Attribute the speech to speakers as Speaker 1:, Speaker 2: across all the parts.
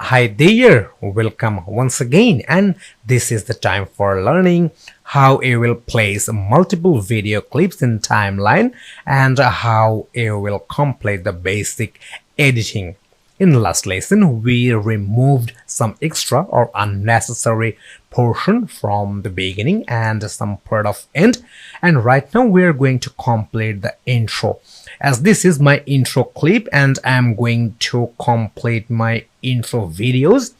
Speaker 1: Hi there, welcome once again, and this is the time for learning how you will place multiple video clips in timeline and how you will complete the basic editing. In the last lesson, we removed some extra or unnecessary portion from the beginning and some part of end, and right now we are going to complete the intro. As this is my intro clip and I am going to complete my intro videos,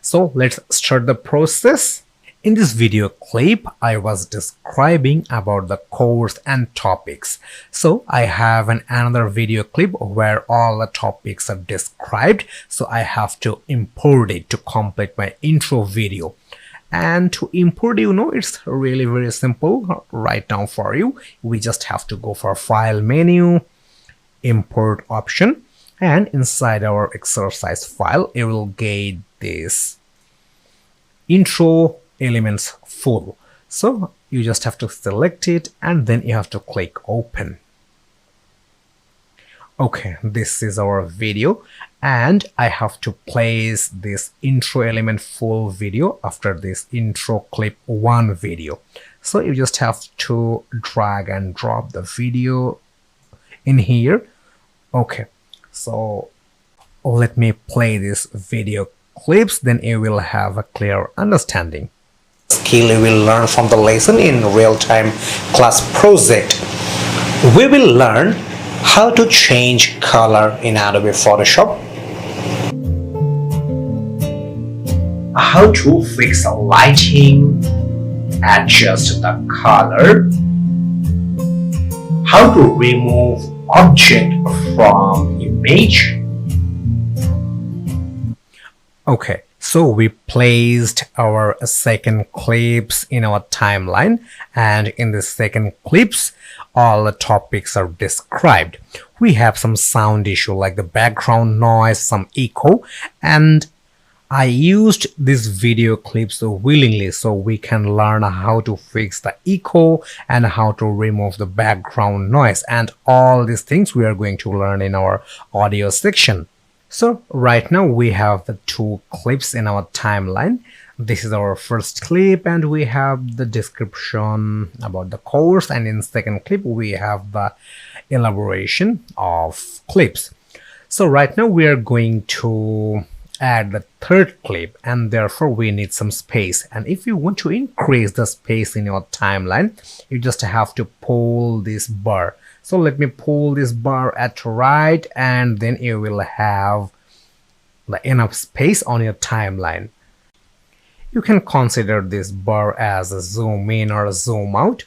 Speaker 1: so let's start the process. In this video clip, I was describing about the course and topics. So I have another video clip where all the topics are described. So I have to import it to complete my intro video. And to import, it's really very simple right now for you. We just have to go for File menu, Import option, and inside our exercise file, you will get this intro elements full. So you just have to select it and then you have to click open. Okay, this is our video and I have to place this intro element full video after this intro clip 1 video. So you just have to drag and drop the video in here. Okay, so let me play this video clips, then you will have a clear understanding. Skill you will learn from the lesson in real-time class project. We will learn how to change color in Adobe Photoshop, how to fix the lighting, adjust the color, how to remove object from image. Okay, so we placed our second clips in our timeline, and in the second clips all the topics are described. We have some sound issue like the background noise, some echo, and I used these video clips willingly so we can learn how to fix the echo and how to remove the background noise, and all these things we are going to learn in our audio section. So right now we have the 2 clips in our timeline. This is our first clip and we have the description about the course, and in second clip we have the elaboration of clips. So right now we are going to add the third clip and therefore we need some space, and if you want to increase the space in your timeline, you just have to pull this bar. So let me pull this bar at right, and then you will have enough space on your timeline. You can consider this bar as a zoom in or a zoom out.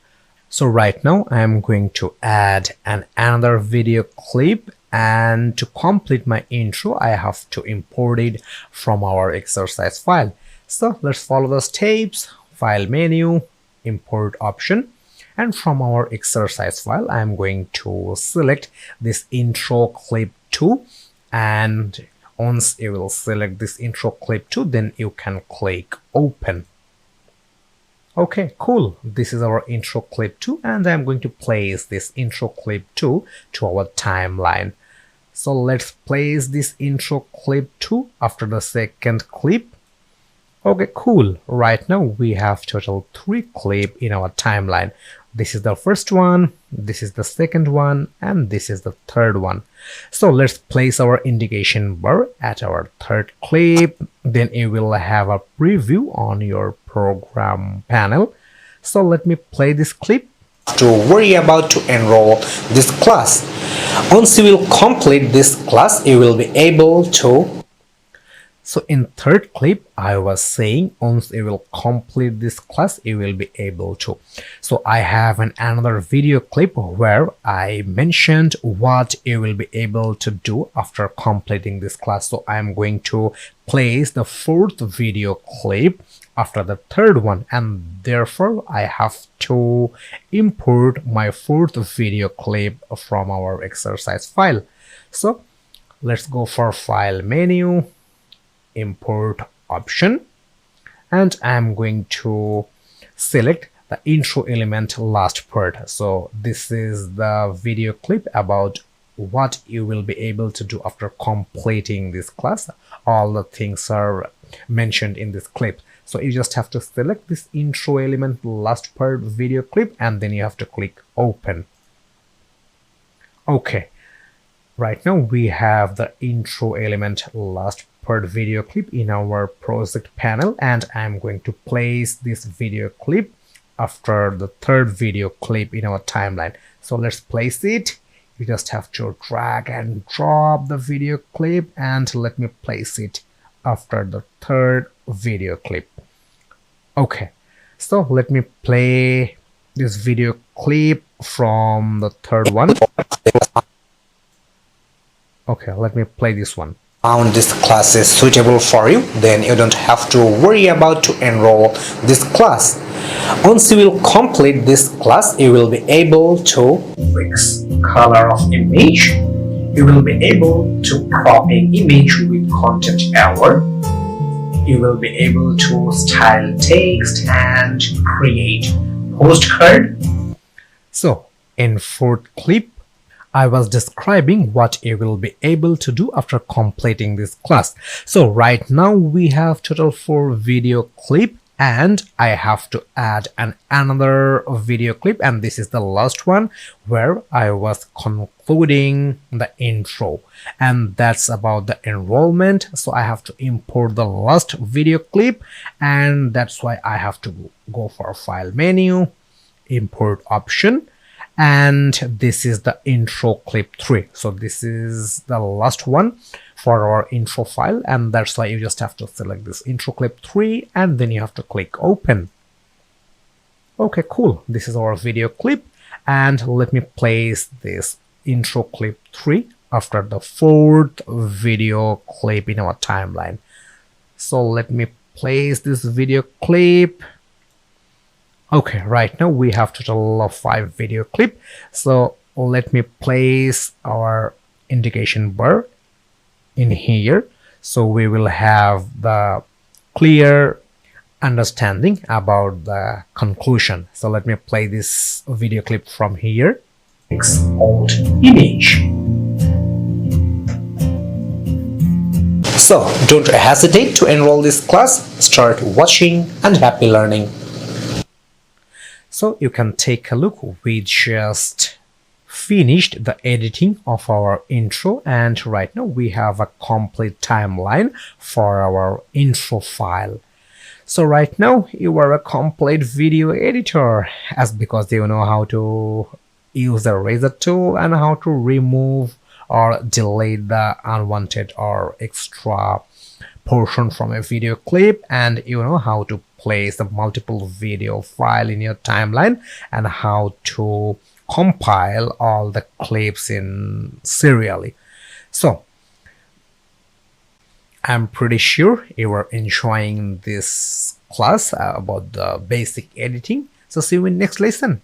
Speaker 1: So right now I am going to add another video clip, and to complete my intro I have to import it from our exercise file. So let's follow the steps. File menu, import option, and from our exercise file I am going to select this intro clip 2, and once you will select this intro clip 2, then you can click open. Okay, cool. This is our intro clip 2 and I'm going to place this intro clip 2 to our timeline. So let's place this intro clip 2 after the second clip. Okay, cool. Right now we have total 3 clips in our timeline. This is the first one, this is the second one, and this is the third one. So let's place our indication bar at our third clip. Then you will have a preview on your program panel. So let me play this clip. To worry about to enroll this class. Once you will complete this class, you will be able to. So in third clip, I was saying once you will complete this class, you will be able to. So I have another video clip where I mentioned what you will be able to do after completing this class. So I am going to place the fourth video clip after the third one, and therefore I have to import my fourth video clip from our exercise file. So let's go for File menu, Import option, and I'm going to select the intro element last part. So this is the video clip about what you will be able to do after completing this class. All the things are mentioned in this clip. So you just have to select this intro element last part video clip, and then you have to click open. Okay, right now we have the intro element last part video clip in our project panel, and I'm going to place this video clip after the third video clip in our timeline. So let's place it. You just have to drag and drop the video clip, and let me place it after the third video clip. Okay, so let me play this video clip from the third one. Okay, let me play this one. Found this class is suitable for you, then you don't have to worry about to enroll this class. Once you will complete this class, you will be able to fix color of image. You will be able to crop an image with content error. You will be able to style text and create postcard. So in fourth clip, I was describing what you will be able to do after completing this class. So right now we have total 4 video clip, and I have to add another video clip, and this is the last one where I was concluding the intro, and that's about the enrollment. So I have to import the last video clip, and that's why I have to go for file menu, import option, and this is the intro clip 3. So this is the last one for our intro file, and that's why you just have to select this intro clip 3, and then you have to click open. Okay, cool. This is our video clip, and let me place this intro clip 3 after the 4th video clip in our timeline. So let me place this video clip. Okay, right now we have total of 5 video clip. So let me place our indication bar in here, so we will have the clear understanding about the conclusion. So let me play this video clip from here. Export image. So don't hesitate to enroll this class. Start watching, and happy learning. So you can take a look. We just finished the editing of our intro, and right now we have a complete timeline for our intro file. So right now you are a complete video editor, as because you know how to use the razor tool and how to remove or delete the unwanted or extra portion from a video clip, and you know how to place the multiple video file in your timeline, and how to compile all the clips in serially. So I'm pretty sure you are enjoying this class about the basic editing. So see you in next lesson.